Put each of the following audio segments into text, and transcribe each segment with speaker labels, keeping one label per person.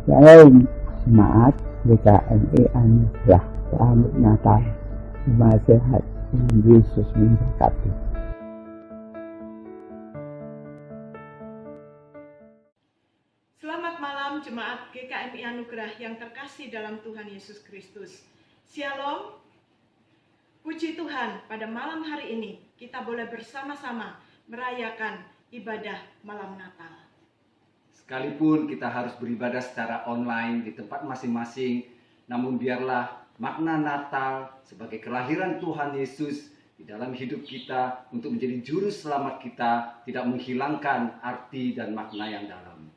Speaker 1: Shalom, jemaat GKMI Anugerah. Selamat Natal, semoga sehat, Tuhan Yesus memberkati.
Speaker 2: Selamat malam jemaat GKMI Anugerah yang terkasih dalam Tuhan Yesus Kristus. Shalom. Puji Tuhan, pada malam hari ini kita boleh bersama-sama merayakan ibadah malam Natal.
Speaker 3: Sekalipun kita harus beribadah secara online di tempat masing-masing, namun biarlah makna Natal sebagai kelahiran Tuhan Yesus di dalam hidup kita untuk menjadi juru selamat kita tidak menghilangkan arti dan makna yang dalam.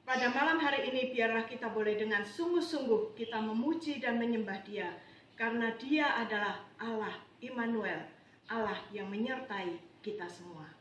Speaker 2: Pada malam hari ini biarlah kita boleh dengan sungguh-sungguh kita memuji dan menyembah Dia, karena Dia adalah Allah Immanuel, Allah yang menyertai kita semua.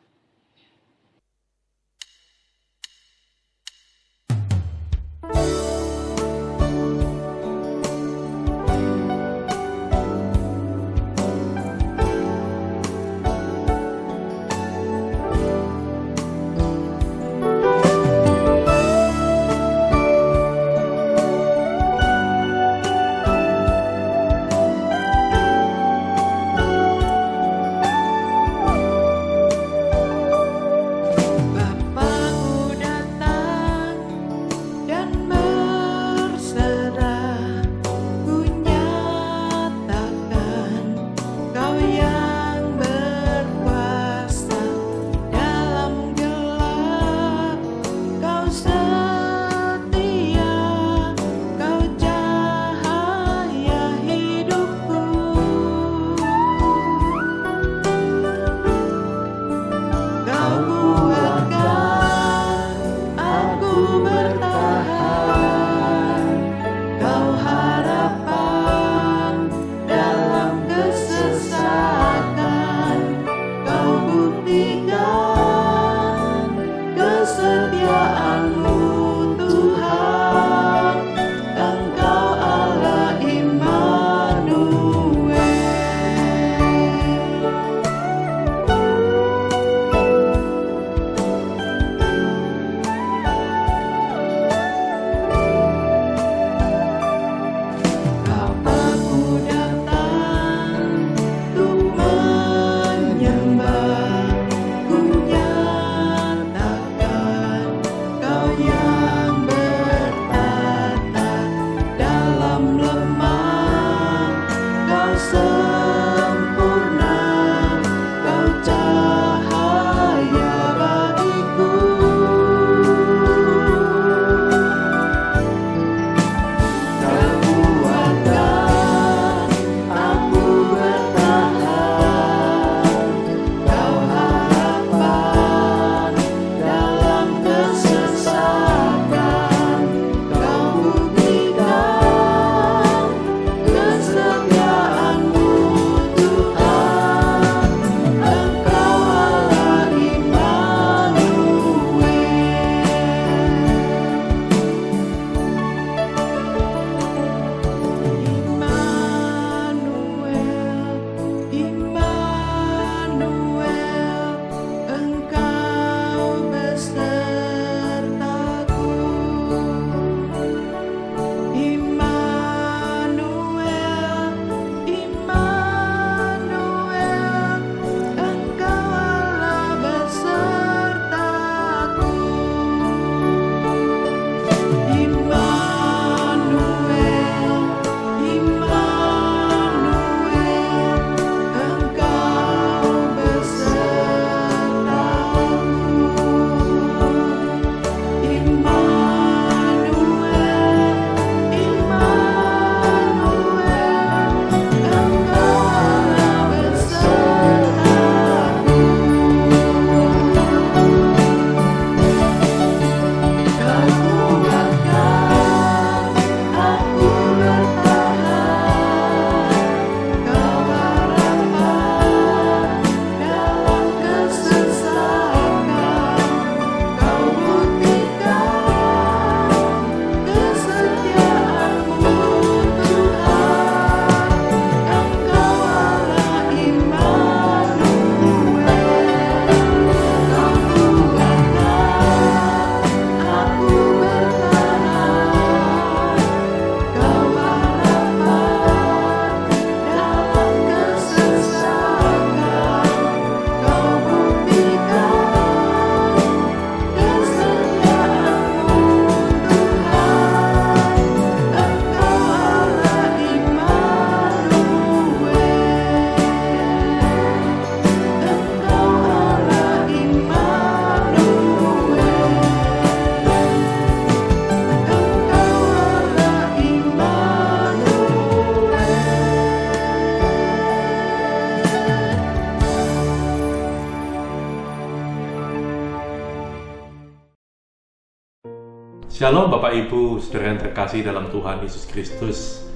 Speaker 4: Shalom Bapak Ibu, saudara yang terkasih dalam Tuhan Yesus Kristus.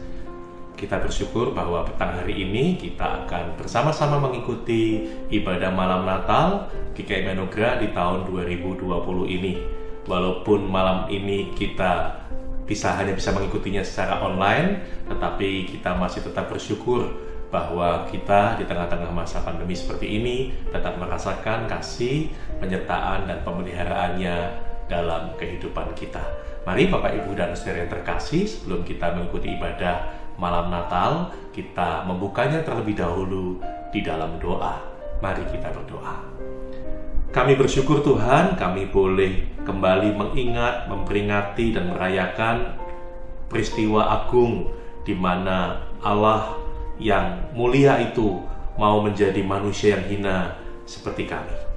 Speaker 4: Kita bersyukur bahwa petang hari ini kita akan bersama-sama mengikuti ibadah malam Natal GKIM Anugerah di tahun 2020 ini. Walaupun malam ini kita hanya bisa mengikutinya secara online, tetapi kita masih tetap bersyukur bahwa kita di tengah-tengah masa pandemi seperti ini tetap merasakan kasih, penyertaan, dan pemeliharaannya dalam kehidupan kita. Mari Bapak Ibu dan saudara yang terkasih, sebelum kita mengikuti ibadah malam Natal, kita membukanya terlebih dahulu di dalam doa. Mari kita berdoa. Kami bersyukur Tuhan, kami boleh kembali mengingat, memperingati, dan merayakan peristiwa agung di mana Allah yang mulia itu mau menjadi manusia yang hina seperti kami.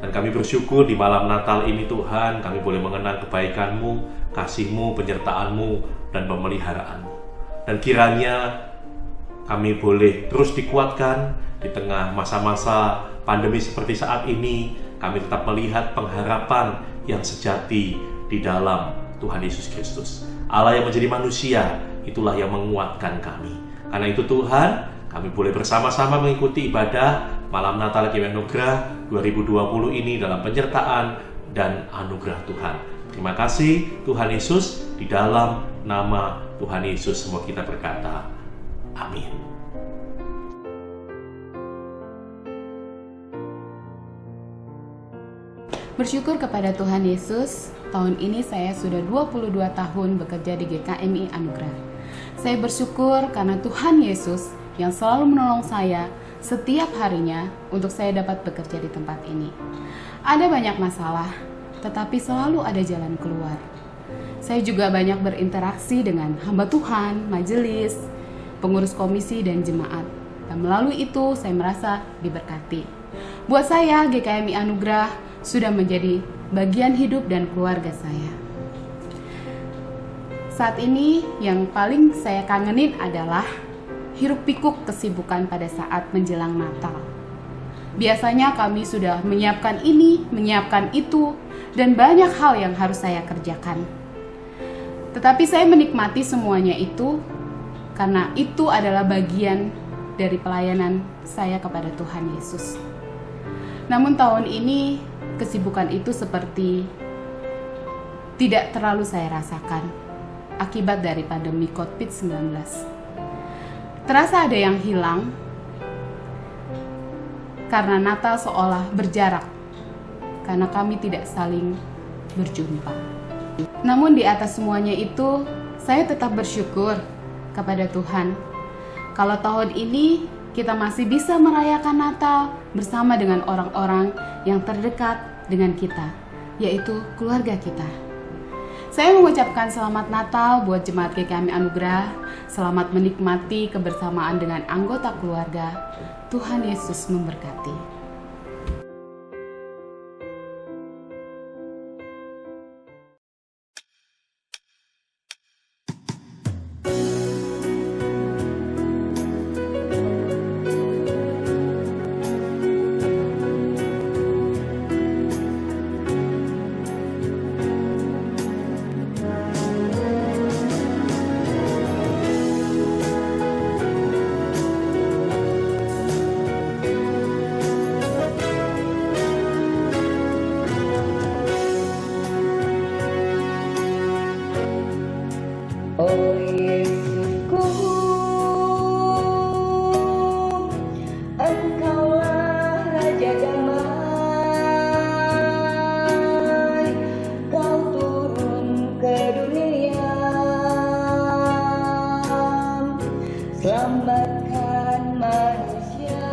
Speaker 4: Dan kami bersyukur di malam Natal ini Tuhan, kami boleh mengenang kebaikan-Mu, kasih-Mu, penyertaan-Mu, dan pemeliharaanmu. Dan kiranya kami boleh terus dikuatkan di tengah masa-masa pandemi seperti saat ini. Kami tetap melihat pengharapan yang sejati di dalam Tuhan Yesus Kristus. Allah yang menjadi manusia, itulah yang menguatkan kami. Karena itu Tuhan, kami boleh bersama-sama mengikuti ibadah malam Natal GKIM Anugerah 2020 ini dalam penyertaan dan anugerah Tuhan. Terima kasih Tuhan Yesus, di dalam nama Tuhan Yesus semua kita berkata, amin.
Speaker 5: Bersyukur kepada Tuhan Yesus, tahun ini saya sudah 22 tahun bekerja di GKMI Anugerah. Saya bersyukur karena Tuhan Yesus yang selalu menolong saya setiap harinya untuk saya dapat bekerja di tempat ini. Ada banyak masalah, tetapi selalu ada jalan keluar. Saya juga banyak berinteraksi dengan hamba Tuhan, majelis, pengurus komisi, dan jemaat. Dan melalui itu saya merasa diberkati. Buat saya, GKMI Anugerah sudah menjadi bagian hidup dan keluarga saya. Saat ini yang paling saya kangenin adalah hiruk pikuk kesibukan pada saat menjelang Natal. Biasanya kami sudah menyiapkan ini, menyiapkan itu, dan banyak hal yang harus saya kerjakan. Tetapi saya menikmati semuanya itu karena itu adalah bagian dari pelayanan saya kepada Tuhan Yesus. Namun tahun ini kesibukan itu seperti tidak terlalu saya rasakan akibat dari pandemi COVID-19. Terasa ada yang hilang karena Natal seolah berjarak karena kami tidak saling berjumpa. Namun di atas semuanya itu, saya tetap bersyukur kepada Tuhan kalau tahun ini kita masih bisa merayakan Natal bersama dengan orang-orang yang terdekat dengan kita, yaitu keluarga kita. Saya mengucapkan selamat Natal buat Jemaat GKIM Anugerah. Selamat menikmati kebersamaan dengan anggota keluarga. Tuhan Yesus memberkati.
Speaker 6: Selamatkan manusia.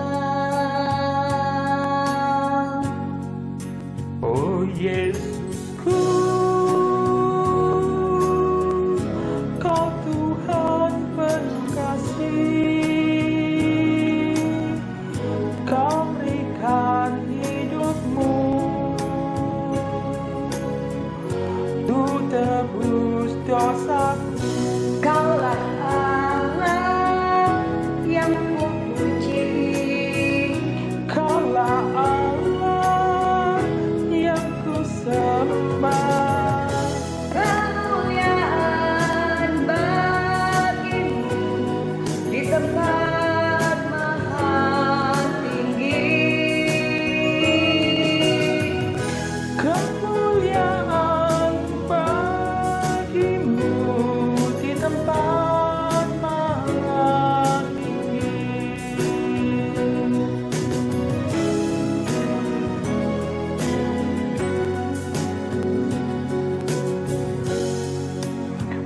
Speaker 7: Oh Yesusku, Kau Tuhan penuh kasih, Kau berikan hidupmu untuk tebus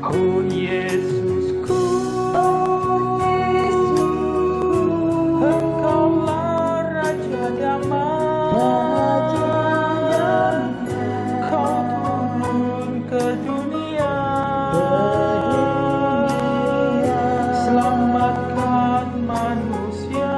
Speaker 7: Oh Yesusku, Engkaulah Raja Damai, Kau turun ke dunia, selamatkan manusia.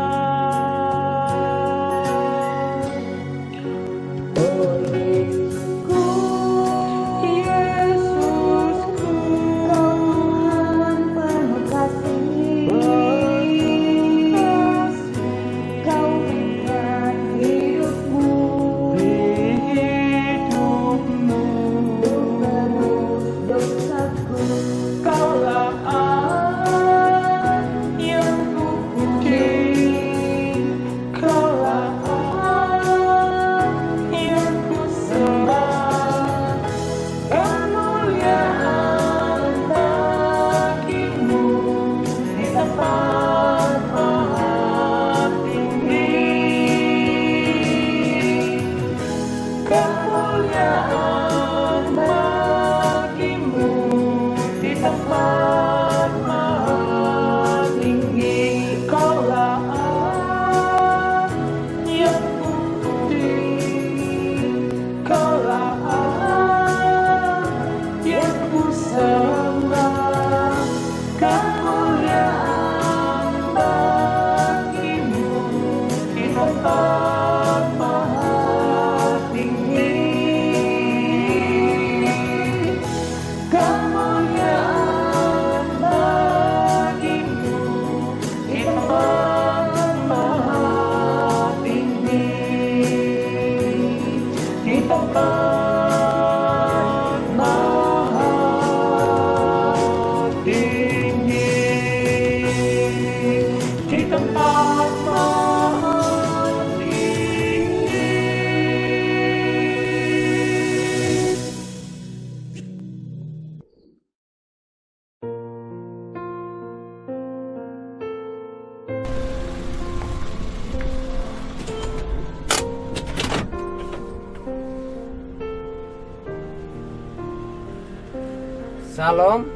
Speaker 8: Salam,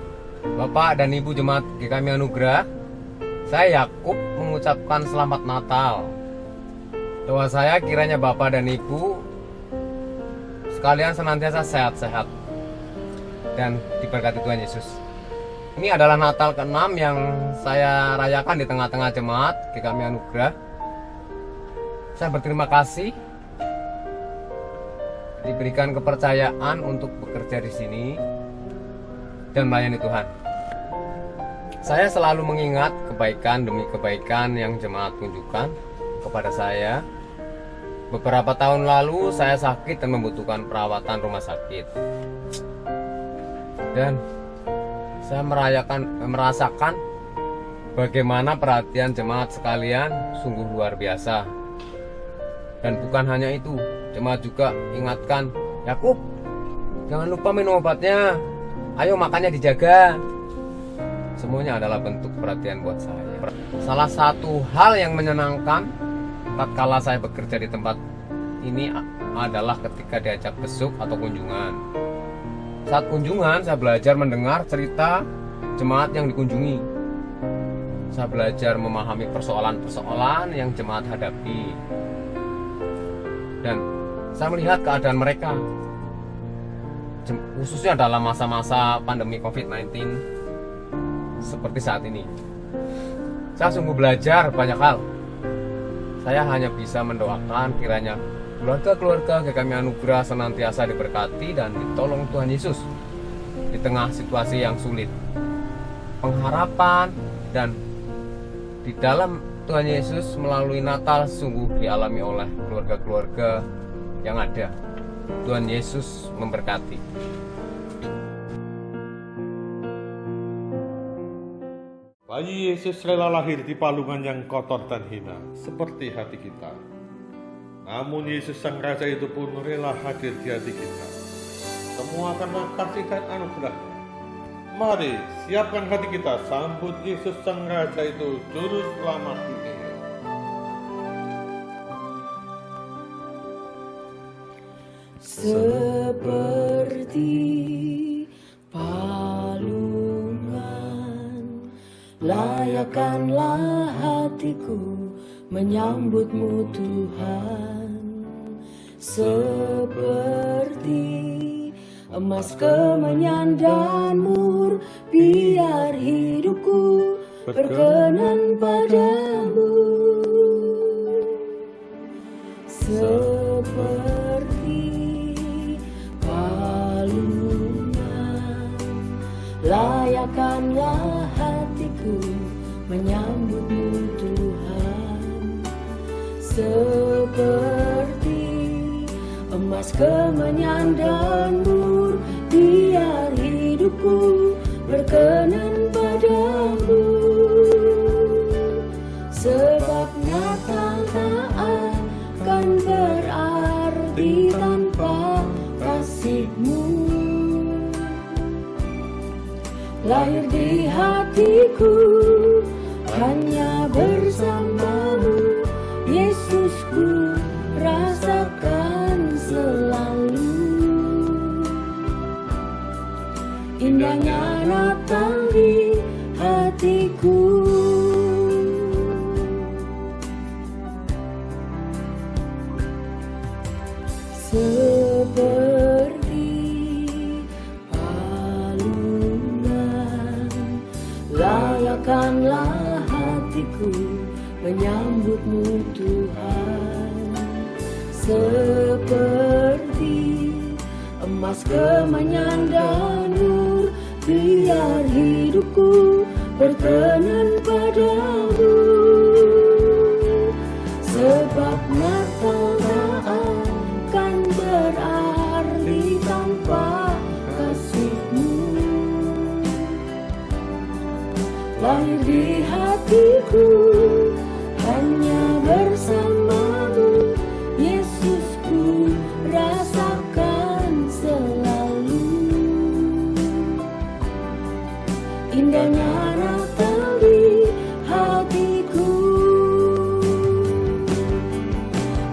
Speaker 8: Bapak dan Ibu Jemaat GKMI Anugerah. Saya Yakub mengucapkan selamat Natal. Doa saya kiranya Bapak dan Ibu sekalian senantiasa sehat-sehat dan diberkati Tuhan Yesus. Ini adalah Natal ke-6 yang saya rayakan di tengah-tengah jemaat GKMI Anugerah. Saya berterima kasih diberikan kepercayaan untuk bekerja di sini dan melayani Tuhan. Saya selalu mengingat kebaikan demi kebaikan yang jemaat tunjukkan kepada saya. Beberapa tahun lalu saya sakit dan membutuhkan perawatan rumah sakit. Dan saya merasakan bagaimana perhatian jemaat sekalian sungguh luar biasa. Dan bukan hanya itu, jemaat juga ingatkan, Yakub, jangan lupa minum obatnya. Ayo makannya dijaga. Semuanya adalah bentuk perhatian buat saya. Salah satu hal yang menyenangkan tatkala saya bekerja di tempat ini adalah ketika diajak besuk atau kunjungan. Saat kunjungan saya belajar mendengar cerita jemaat yang dikunjungi. Saya belajar memahami persoalan-persoalan yang jemaat hadapi. Dan saya melihat keadaan mereka, khususnya dalam masa-masa pandemi COVID-19 seperti saat ini. Saya sungguh belajar banyak hal. Saya hanya bisa mendoakan kiranya keluarga-keluarga GKMI Anugerah senantiasa diberkati dan ditolong Tuhan Yesus di tengah situasi yang sulit. Pengharapan dan di dalam Tuhan Yesus melalui Natal sungguh dialami oleh keluarga-keluarga yang ada. Tuhan Yesus memberkati.
Speaker 9: Bayi Yesus rela lahir di palungan yang kotor dan hina, seperti hati kita. Namun Yesus Sang Raja itu pun rela hadir di hati kita. Semua karena kasih dan anugerah-Nya. Mari siapkan hati kita sambut Yesus Sang Raja itu, Juru Selamat dunia.
Speaker 6: Seperti palungan Layakkanlah hatiku menyambutmu Tuhan, seperti emas kemenyan dan mur, biar hidupku berkenan padamu. Seperti palungan, layakkanlah hatiku menyambutmu Tuhan, seperti emas kemenyan dan mur, biar hidupku berkenan padamu. Sebab Natal tak akan berarti tanpa kasih-Mu. Lahir di hatiku hanya bersama-Mu, Yesusku rasakan selalu. Indahnya Natal di hatiku. Seperti palungan, layakkanlah hatiku menyambutmu Tuhan, seperti emas kemenyan dan mur, biar hidupku berkenan padamu. Sebab Natal tak akan berarti tanpa kasih-Mu. Lahir di hatiku hanya bersama-Mu, Yesusku rasakan selalu. Indahnya Natal di hatiku.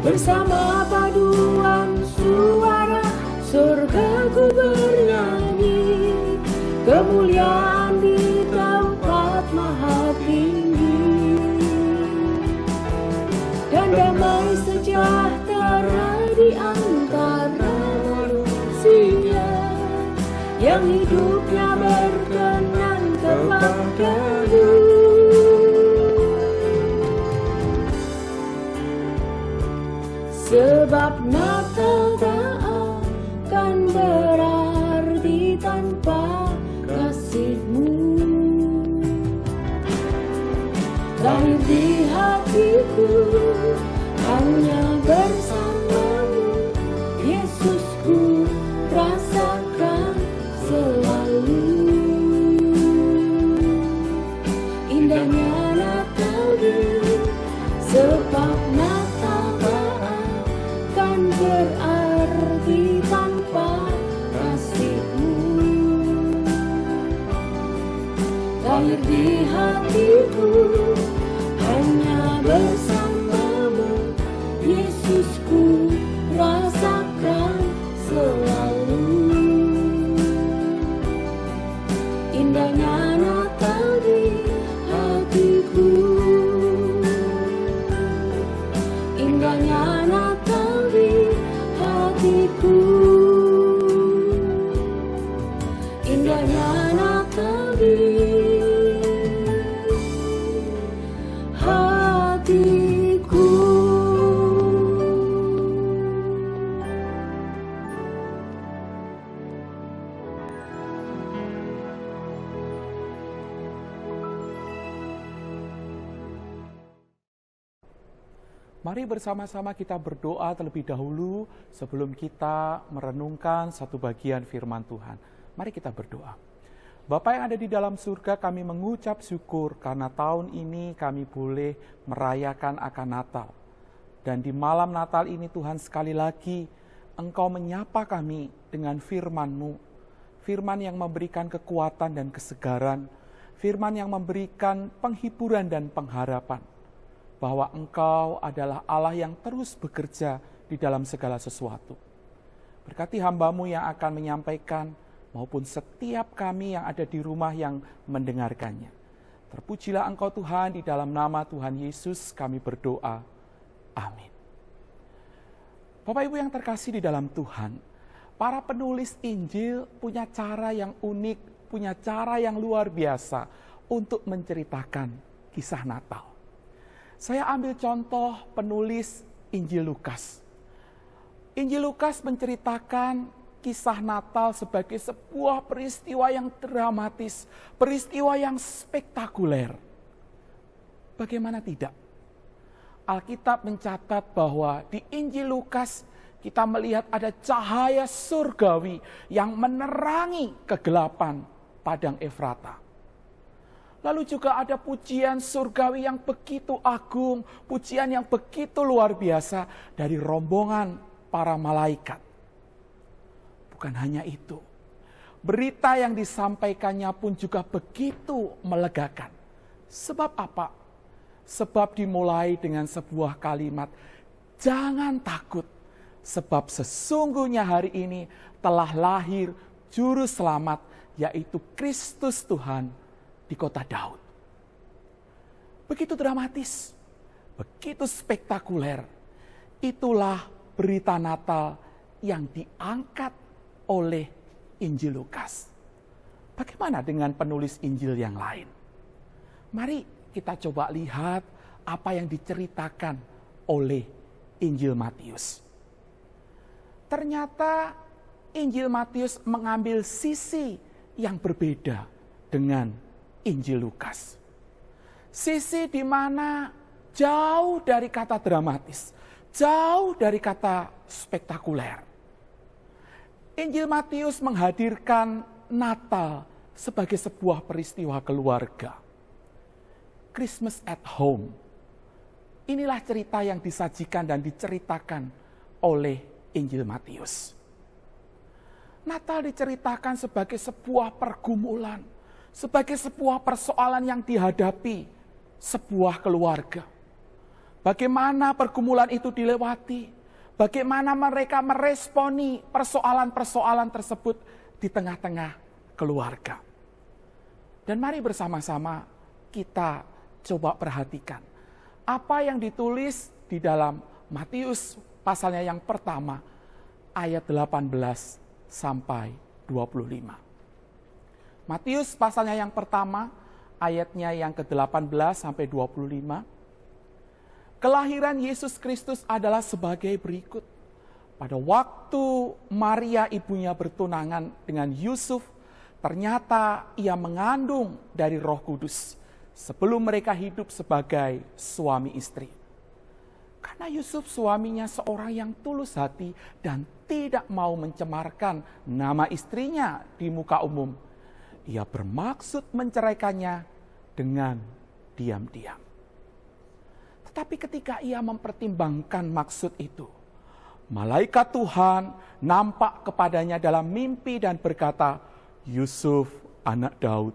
Speaker 6: Bersama paduan suara surgaku bernyanyi, kemuliaan di tempat maha tinggi, dan damai sejahtera di antara manusia yang hidupnya berkenan kepadamu. Sebab Natal tak akan berarti tanpa kasih-Mu. Lahir di hatiku hanya bersama-Mu, Yesusku rasakan selalu. Indahnya Natal di, sebab Natal berarti tanpa kasih-Mu. Lahir di hatiku hanya bersama-Mu, Yesusku rasakan selalu. Indahnya Natal di hatiku. Indahnya Natal di hatiku. Indahnya Natal di hatiku.
Speaker 7: Mari bersama-sama kita berdoa terlebih dahulu sebelum kita merenungkan satu bagian firman Tuhan. Mari kita berdoa. Bapa yang ada di dalam surga, kami mengucap syukur karena tahun ini kami boleh merayakan akan Natal. Dan di malam Natal ini Tuhan, sekali lagi Engkau menyapa kami dengan firman-Mu. Firman yang memberikan kekuatan dan kesegaran. Firman yang memberikan penghiburan dan pengharapan. Bahwa Engkau adalah Allah yang terus bekerja di dalam segala sesuatu. Berkati hamba-Mu yang akan menyampaikan, maupun setiap kami yang ada di rumah yang mendengarkannya. Terpujilah Engkau Tuhan, di dalam nama Tuhan Yesus kami berdoa. Amin. Bapak Ibu yang terkasih di dalam Tuhan, para penulis Injil punya cara yang unik, punya cara yang luar biasa untuk menceritakan kisah Natal. Saya ambil contoh penulis Injil Lukas. Injil Lukas menceritakan kisah Natal sebagai sebuah peristiwa yang dramatis, peristiwa yang spektakuler. Bagaimana tidak? Alkitab mencatat bahwa di Injil Lukas kita melihat ada cahaya surgawi yang menerangi kegelapan padang Efrata. Lalu juga ada pujian surgawi yang begitu agung, pujian yang begitu luar biasa dari rombongan para malaikat. Bukan hanya itu, berita yang disampaikannya pun juga begitu melegakan. Sebab apa? Sebab dimulai dengan sebuah kalimat, jangan takut, sebab sesungguhnya hari ini telah lahir juru selamat, yaitu Kristus Tuhan di kota Daud. Begitu dramatis, begitu spektakuler. Itulah berita Natal yang diangkat oleh Injil Lukas. Bagaimana dengan penulis Injil yang lain? Mari kita coba lihat apa yang diceritakan oleh Injil Matius. Ternyata Injil Matius mengambil sisi yang berbeda dengan Injil Lukas. Sisi di mana jauh dari kata dramatis, jauh dari kata spektakuler. Injil Matius menghadirkan Natal sebagai sebuah peristiwa keluarga. Christmas at home. Inilah cerita yang disajikan dan diceritakan oleh Injil Matius. Natal diceritakan sebagai sebuah pergumulan, sebagai sebuah persoalan yang dihadapi sebuah keluarga. Bagaimana pergumulan itu dilewati, bagaimana mereka meresponi persoalan-persoalan tersebut di tengah-tengah keluarga. Dan mari bersama-sama kita coba perhatikan apa yang ditulis di dalam Matius pasalnya yang pertama, ayat 18 sampai 25. Matius pasalnya yang pertama, ayatnya yang ke-18 sampai 25. Kelahiran Yesus Kristus adalah sebagai berikut. Pada waktu Maria ibunya bertunangan dengan Yusuf, ternyata ia mengandung dari Roh Kudus sebelum mereka hidup sebagai suami istri. Karena Yusuf suaminya seorang yang tulus hati dan tidak mau mencemarkan nama istrinya di muka umum, ia bermaksud menceraikannya dengan diam-diam. Tetapi ketika ia mempertimbangkan maksud itu, malaikat Tuhan nampak kepadanya dalam mimpi dan berkata, Yusuf, anak Daud,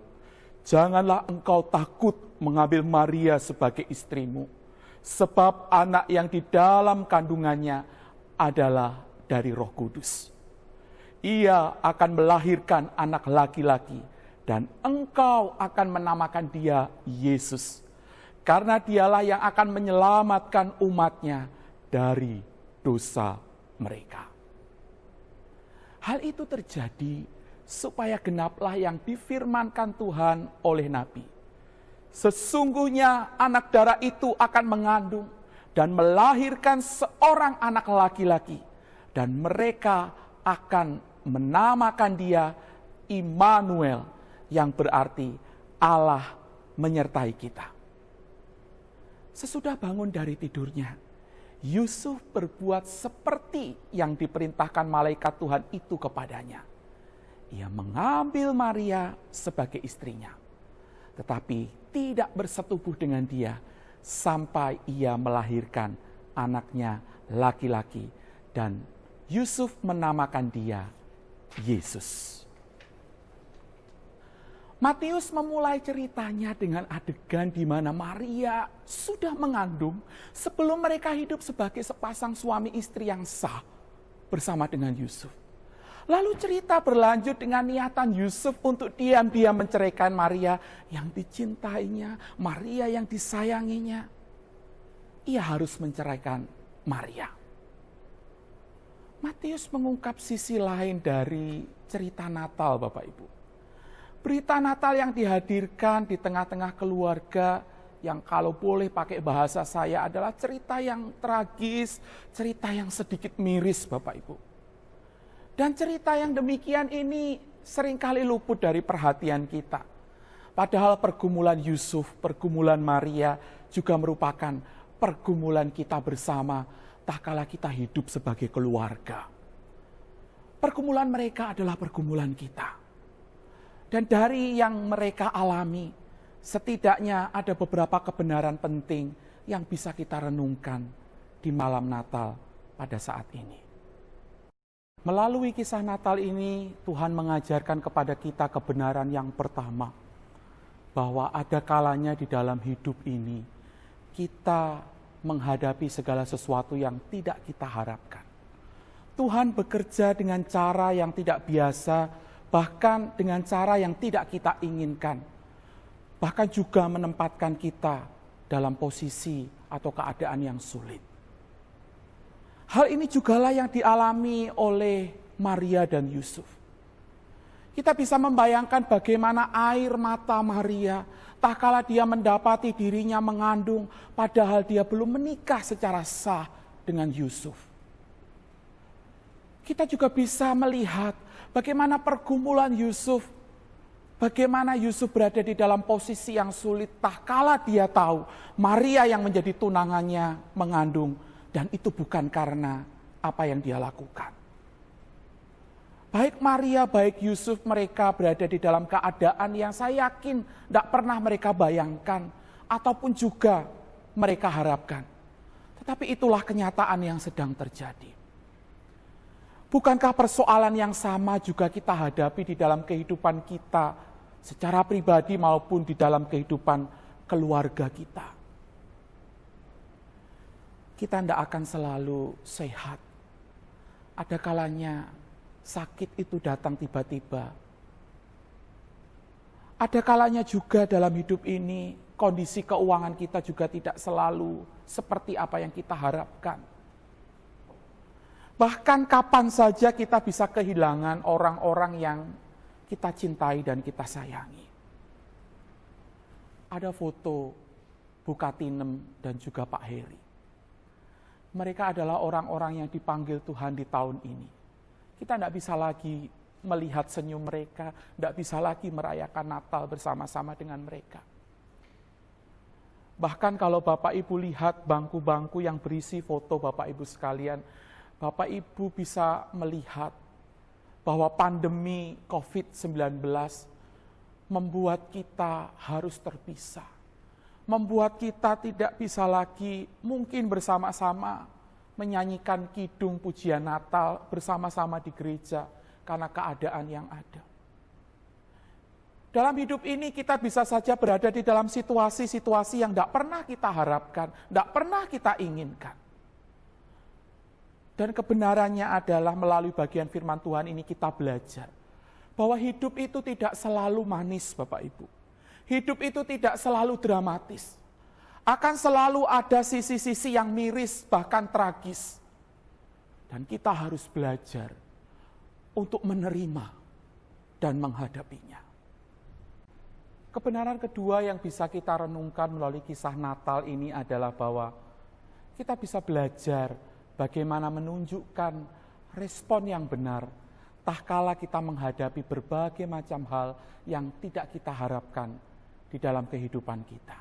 Speaker 7: janganlah engkau takut mengambil Maria sebagai istrimu, sebab anak yang di dalam kandungannya adalah dari Roh Kudus. Ia akan melahirkan anak laki-laki, dan engkau akan menamakan dia Yesus, karena dialah yang akan menyelamatkan umatnya dari dosa mereka. Hal itu terjadi supaya genaplah yang difirmankan Tuhan oleh Nabi. Sesungguhnya anak darah itu akan mengandung dan melahirkan seorang anak laki-laki, dan mereka akan menamakan dia Immanuel, yang berarti Allah menyertai kita. Sesudah bangun dari tidurnya, Yusuf berbuat seperti yang diperintahkan malaikat Tuhan itu kepadanya. Ia mengambil Maria sebagai istrinya, tetapi tidak bersetubuh dengan dia sampai ia melahirkan anaknya laki-laki, dan Yusuf menamakan dia Yesus. Matius memulai ceritanya dengan adegan di mana Maria sudah mengandung sebelum mereka hidup sebagai sepasang suami istri yang sah bersama dengan Yusuf. Lalu cerita berlanjut dengan niatan Yusuf untuk diam-diam menceraikan Maria yang dicintainya, Maria yang disayanginya. Ia harus menceraikan Maria. Matius mengungkap sisi lain dari cerita Natal, Bapak Ibu. Berita Natal yang dihadirkan di tengah-tengah keluarga yang kalau boleh pakai bahasa saya adalah cerita yang tragis, cerita yang sedikit miris, Bapak Ibu. Dan cerita yang demikian ini seringkali luput dari perhatian kita. Padahal pergumulan Yusuf, pergumulan Maria juga merupakan pergumulan kita bersama tak kala kita hidup sebagai keluarga. Pergumulan mereka adalah pergumulan kita. Dan dari yang mereka alami, setidaknya ada beberapa kebenaran penting yang bisa kita renungkan di malam Natal pada saat ini. Melalui kisah Natal ini, Tuhan mengajarkan kepada kita kebenaran yang pertama, bahwa ada kalanya di dalam hidup ini, kita menghadapi segala sesuatu yang tidak kita harapkan. Tuhan bekerja dengan cara yang tidak biasa, bahkan dengan cara yang tidak kita inginkan. Bahkan juga menempatkan kita dalam posisi atau keadaan yang sulit. Hal ini jugalah yang dialami oleh Maria dan Yusuf. Kita bisa membayangkan bagaimana air mata Maria tak kala dia mendapati dirinya mengandung, padahal dia belum menikah secara sah dengan Yusuf. Kita juga bisa melihat bagaimana pergumulan Yusuf, bagaimana Yusuf berada di dalam posisi yang sulit, tak kala dia tahu Maria yang menjadi tunangannya mengandung, dan itu bukan karena apa yang dia lakukan. Baik Maria, baik Yusuf, mereka berada di dalam keadaan yang saya yakin tidak pernah mereka bayangkan, ataupun juga mereka harapkan. Tetapi itulah kenyataan yang sedang terjadi. Bukankah persoalan yang sama juga kita hadapi di dalam kehidupan kita, secara pribadi maupun di dalam kehidupan keluarga kita? Kita tidak akan selalu sehat. Ada kalanya sakit itu datang tiba-tiba. Ada kalanya juga dalam hidup ini kondisi keuangan kita juga tidak selalu seperti apa yang kita harapkan. Bahkan kapan saja kita bisa kehilangan orang-orang yang kita cintai dan kita sayangi. Ada foto Bu Katinem dan juga Pak Heri. Mereka adalah orang-orang yang dipanggil Tuhan di tahun ini. Kita tidak bisa lagi melihat senyum mereka, tidak bisa lagi merayakan Natal bersama-sama dengan mereka. Bahkan kalau Bapak Ibu lihat bangku-bangku yang berisi foto Bapak Ibu sekalian, Bapak Ibu bisa melihat bahwa pandemi COVID-19 membuat kita harus terpisah. Membuat kita tidak bisa lagi mungkin bersama-sama menyanyikan kidung pujian Natal bersama-sama di gereja karena keadaan yang ada. Dalam hidup ini kita bisa saja berada di dalam situasi-situasi yang tidak pernah kita harapkan, tidak pernah kita inginkan. Dan kebenarannya adalah melalui bagian firman Tuhan ini kita belajar bahwa hidup itu tidak selalu manis, Bapak Ibu. Hidup itu tidak selalu dramatis. Akan selalu ada sisi-sisi yang miris, bahkan tragis. Dan kita harus belajar untuk menerima dan menghadapinya. Kebenaran kedua yang bisa kita renungkan melalui kisah Natal ini adalah bahwa kita bisa belajar bagaimana menunjukkan respon yang benar tak kala kita menghadapi berbagai macam hal yang tidak kita harapkan di dalam kehidupan kita.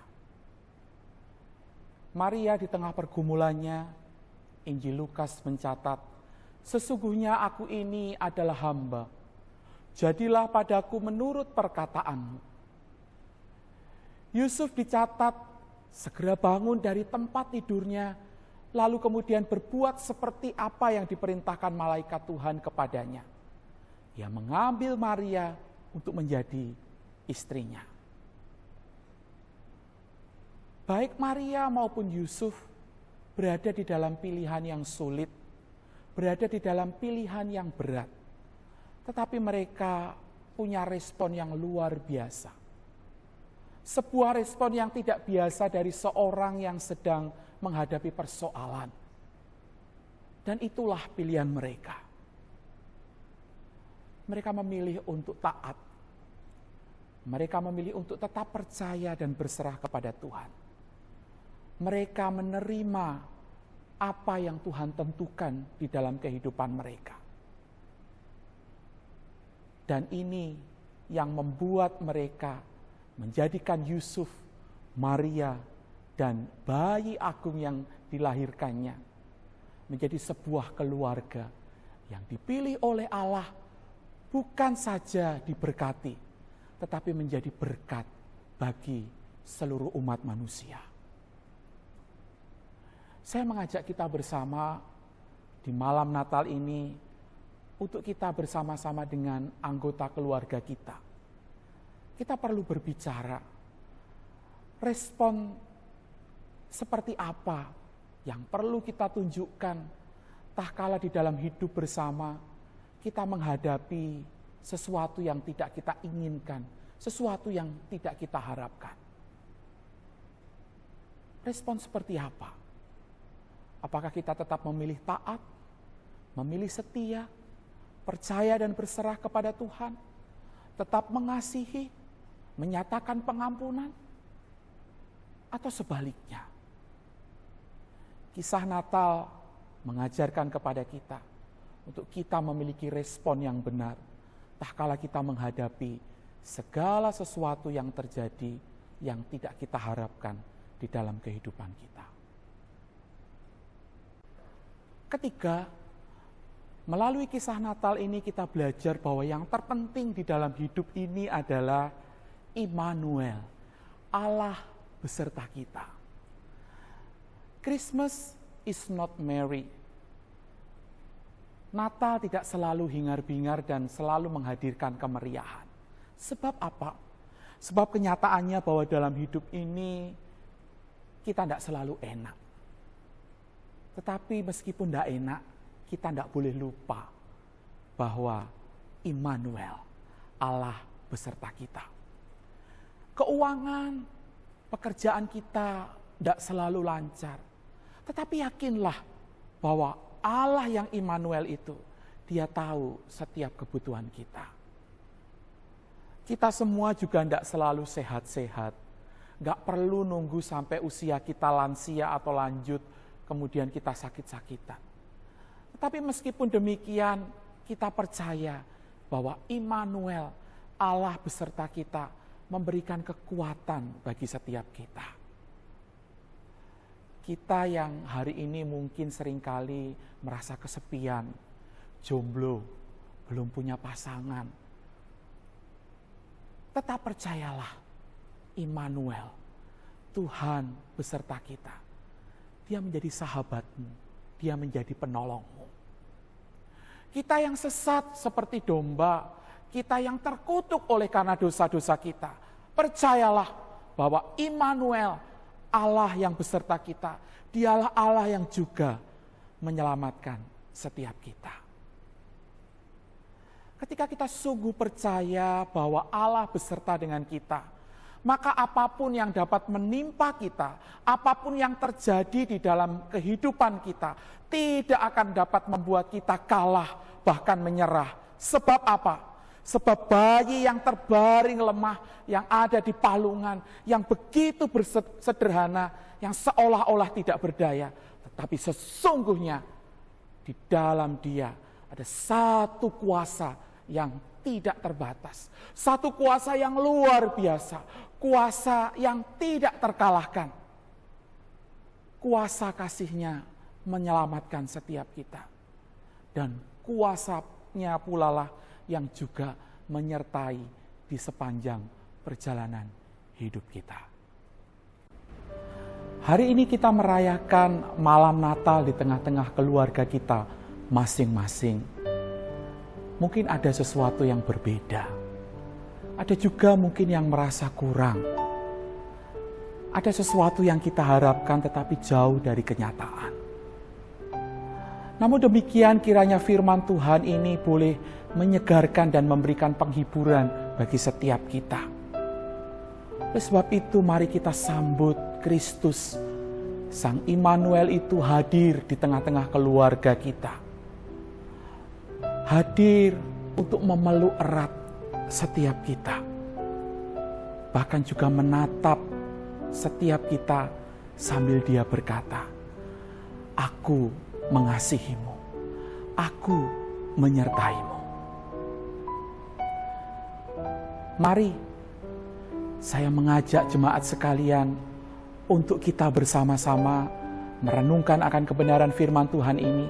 Speaker 7: Maria di tengah pergumulannya, Injil Lukas mencatat, sesungguhnya aku ini adalah hamba, jadilah padaku menurut perkataanmu. Yusuf dicatat segera bangun dari tempat tidurnya, lalu kemudian berbuat seperti apa yang diperintahkan malaikat Tuhan kepadanya. Ia mengambil Maria untuk menjadi istrinya. Baik Maria maupun Yusuf berada di dalam pilihan yang sulit, berada di dalam pilihan yang berat. Tetapi mereka punya respon yang luar biasa. Sebuah respon yang tidak biasa dari seorang yang sedang menghadapi persoalan. Dan itulah pilihan mereka. Mereka memilih untuk taat. Mereka memilih untuk tetap percaya dan berserah kepada Tuhan. Mereka menerima apa yang Tuhan tentukan di dalam kehidupan mereka. Dan ini yang membuat mereka menjadikan Yusuf, Maria, dan bayi agung yang dilahirkannya menjadi sebuah keluarga yang dipilih oleh Allah, bukan saja diberkati, tetapi menjadi berkat bagi seluruh umat manusia. Saya mengajak kita bersama di malam Natal ini untuk kita bersama-sama dengan anggota keluarga kita. Kita perlu berbicara, respon seperti apa yang perlu kita tunjukkan tak kala di dalam hidup bersama kita menghadapi sesuatu yang tidak kita inginkan, sesuatu yang tidak kita harapkan. Respon seperti apa? Apakah kita tetap memilih taat, memilih setia, percaya dan berserah kepada Tuhan, tetap mengasihi, menyatakan pengampunan, atau sebaliknya? Kisah Natal mengajarkan kepada kita untuk kita memiliki respon yang benar tak kala kita menghadapi segala sesuatu yang terjadi yang tidak kita harapkan di dalam kehidupan kita. Ketiga, melalui kisah Natal ini kita belajar bahwa yang terpenting di dalam hidup ini adalah Immanuel, Allah beserta kita. Christmas is not merry. Natal tidak selalu hingar-bingar dan selalu menghadirkan kemeriahan. Sebab apa? Sebab kenyataannya bahwa dalam hidup ini kita tidak selalu enak. Tetapi meskipun tidak enak, kita tidak boleh lupa bahwa Immanuel, Allah beserta kita. Keuangan, pekerjaan kita tidak selalu lancar. Tetapi yakinlah bahwa Allah yang Immanuel itu, Dia tahu setiap kebutuhan kita. Kita semua juga tidak selalu sehat-sehat. Nggak perlu nunggu sampai usia kita lansia atau lanjut, kemudian kita sakit-sakitan. Tetapi meskipun demikian, kita percaya bahwa Immanuel, Allah beserta kita, memberikan kekuatan bagi setiap kita. Kita yang hari ini mungkin seringkali merasa kesepian, jomblo, belum punya pasangan. Tetap percayalah, Immanuel, Tuhan beserta kita. Dia menjadi sahabatmu, Dia menjadi penolongmu. Kita yang sesat seperti domba, kita yang terkutuk oleh karena dosa-dosa kita, percayalah bahwa Immanuel, Allah yang beserta kita, Dialah Allah yang juga menyelamatkan setiap kita. Ketika kita sungguh percaya bahwa Allah beserta dengan kita, maka apapun yang dapat menimpa kita, apapun yang terjadi di dalam kehidupan kita, tidak akan dapat membuat kita kalah, bahkan menyerah. Sebab apa? Sebab bayi yang terbaring lemah, yang ada di palungan, yang begitu sederhana, yang seolah-olah tidak berdaya, tetapi sesungguhnya di dalam Dia ada satu kuasa yang tidak terbatas, satu kuasa yang luar biasa, kuasa yang tidak terkalahkan. Kuasa kasih-Nya menyelamatkan setiap kita, dan kuasa-Nya pula lah yang juga menyertai di sepanjang perjalanan hidup kita. Hari ini kita merayakan malam Natal di tengah-tengah keluarga kita masing-masing. Mungkin ada sesuatu yang berbeda. Ada juga mungkin yang merasa kurang. Ada sesuatu yang kita harapkan tetapi jauh dari kenyataan. Namun demikian kiranya firman Tuhan ini boleh menyegarkan dan memberikan penghiburan bagi setiap kita. Oleh sebab itu mari kita sambut Kristus, Sang Immanuel itu hadir di tengah-tengah keluarga kita. Hadir untuk memeluk erat setiap kita. Bahkan juga menatap setiap kita sambil Dia berkata, "Aku mengasihimu, aku menyertaimu." Mari saya mengajak jemaat sekalian untuk kita bersama-sama merenungkan akan kebenaran firman Tuhan ini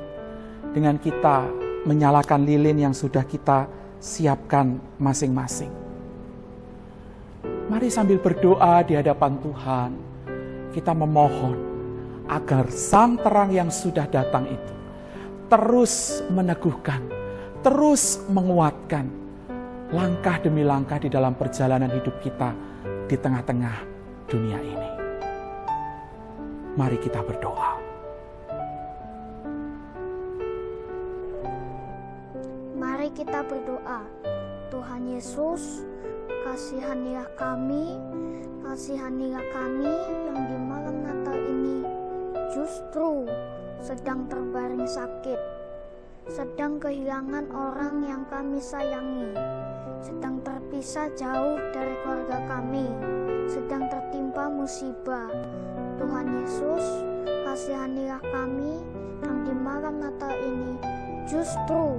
Speaker 7: dengan kita menyalakan lilin yang sudah kita siapkan masing-masing. Mari sambil berdoa di hadapan Tuhan, kita memohon agar sang terang yang sudah datang itu terus meneguhkan, terus menguatkan langkah demi langkah di dalam perjalanan hidup kita di tengah-tengah dunia ini. Mari kita berdoa.
Speaker 10: Mari kita berdoa. Tuhan Yesus, kasihanilah kami yang di malam Natal ini justru sedang terbaring sakit, sedang kehilangan orang yang kami sayangi, sedang terpisah jauh dari keluarga kami, sedang tertimpa musibah. Tuhan Yesus, kasihanilah kami yang di malam Natal ini justru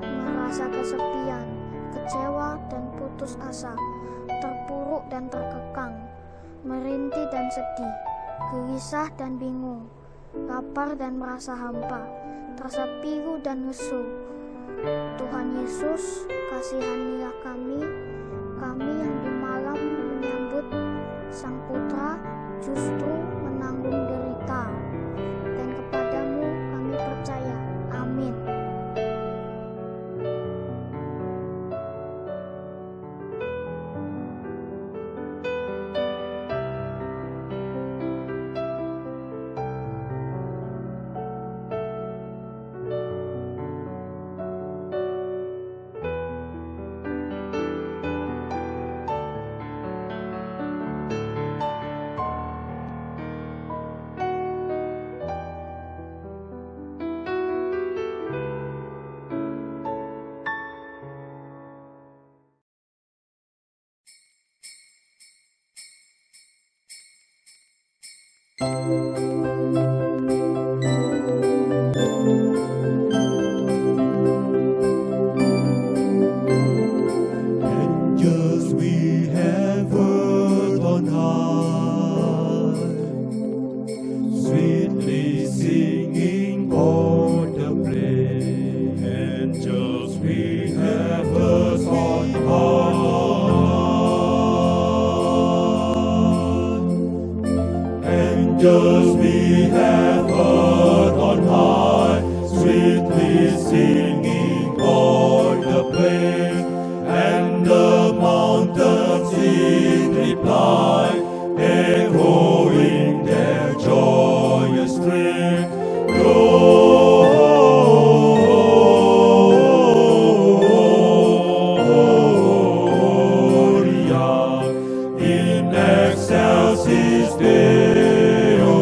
Speaker 10: merasa kesepian, kecewa dan putus asa, terpuruk dan terkekang, merintih dan sedih, gelisah dan bingung, lapar dan merasa hampa, terasa pilu dan lesu. Tuhan Yesus, kasihanilah kami yang di malam menyambut Sang Putra justru menanggung derita, dan kepadamu kami percaya. Amin.
Speaker 6: Angels we have heard on high, sweetly singing o'er the plain. Angels we have heard on high, angels we have heard on high, sweetly singing o'er the plain. And the mountains in reply, echoing their joyous strain. Gloria in excelsis Deo.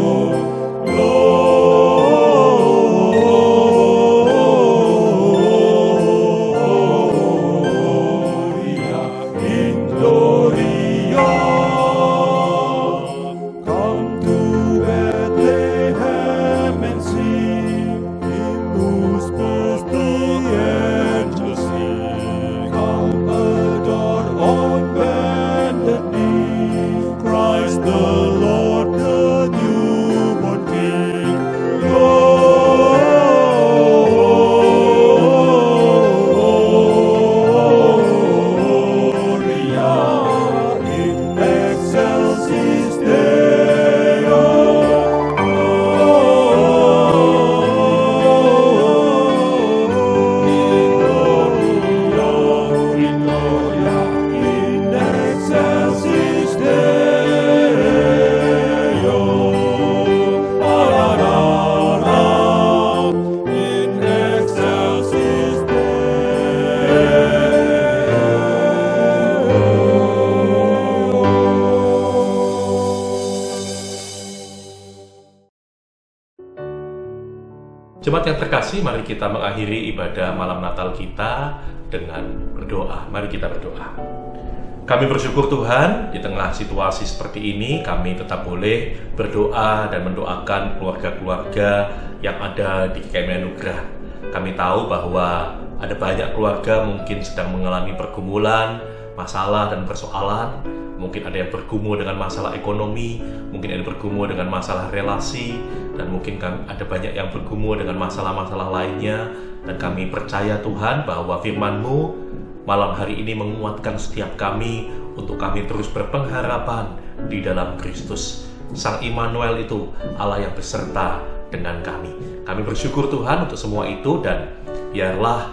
Speaker 6: Gloria in Gloria. Come to Bethlehem and sing, in whose birth the angels sing. Come adore on bended knee, cry
Speaker 4: Jemaat yang terkasih, mari kita mengakhiri ibadah malam Natal kita dengan berdoa. Mari kita berdoa. Kami bersyukur Tuhan, di tengah situasi seperti ini, kami tetap boleh berdoa dan mendoakan keluarga-keluarga yang ada di GKI Anugerah. Kami tahu bahwa ada banyak keluarga mungkin sedang mengalami pergumulan, masalah dan persoalan. Mungkin ada yang bergumul dengan masalah ekonomi, mungkin ada yang bergumul dengan masalah relasi, dan mungkin ada banyak yang bergumul dengan masalah-masalah lainnya. Dan kami percaya Tuhan bahwa firman-Mu malam hari ini menguatkan setiap kami untuk kami terus berpengharapan di dalam Kristus. Sang Immanuel itu Allah yang beserta dengan kami. Kami bersyukur Tuhan untuk semua itu, dan biarlah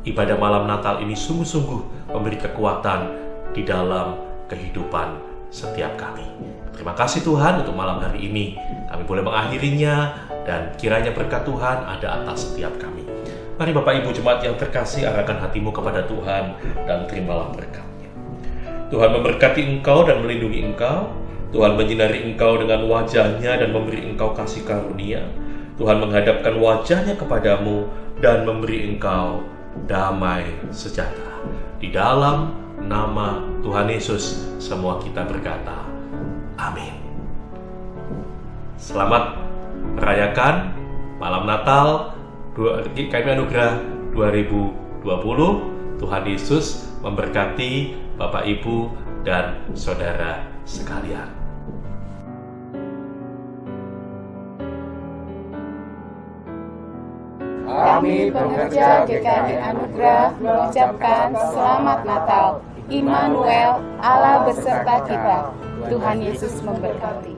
Speaker 4: ibadah malam Natal ini sungguh-sungguh memberi kekuatan di dalam kehidupan setiap kami. Terima kasih Tuhan untuk malam hari ini. Kami boleh mengakhirinya, dan kiranya berkat Tuhan ada atas setiap kami. Mari Bapak Ibu jemaat yang terkasih, arahkan hatimu kepada Tuhan dan terimalah berkat-Nya. Tuhan memberkati engkau dan melindungi engkau. Tuhan menyinari engkau dengan wajah-Nya dan memberi engkau kasih karunia. Tuhan menghadapkan wajah-Nya kepadamu dan memberi engkau damai sejahtera. Di dalam nama Tuhan Yesus semua kita berkata, amin. Selamat merayakan malam Natal GKI Anugerah 2020. Tuhan Yesus memberkati Bapak Ibu dan saudara sekalian.
Speaker 5: Kami pekerja GKI Anugerah mengucapkan Selamat Natal. Immanuel, Allah beserta kita. Tuhan Yesus memberkati.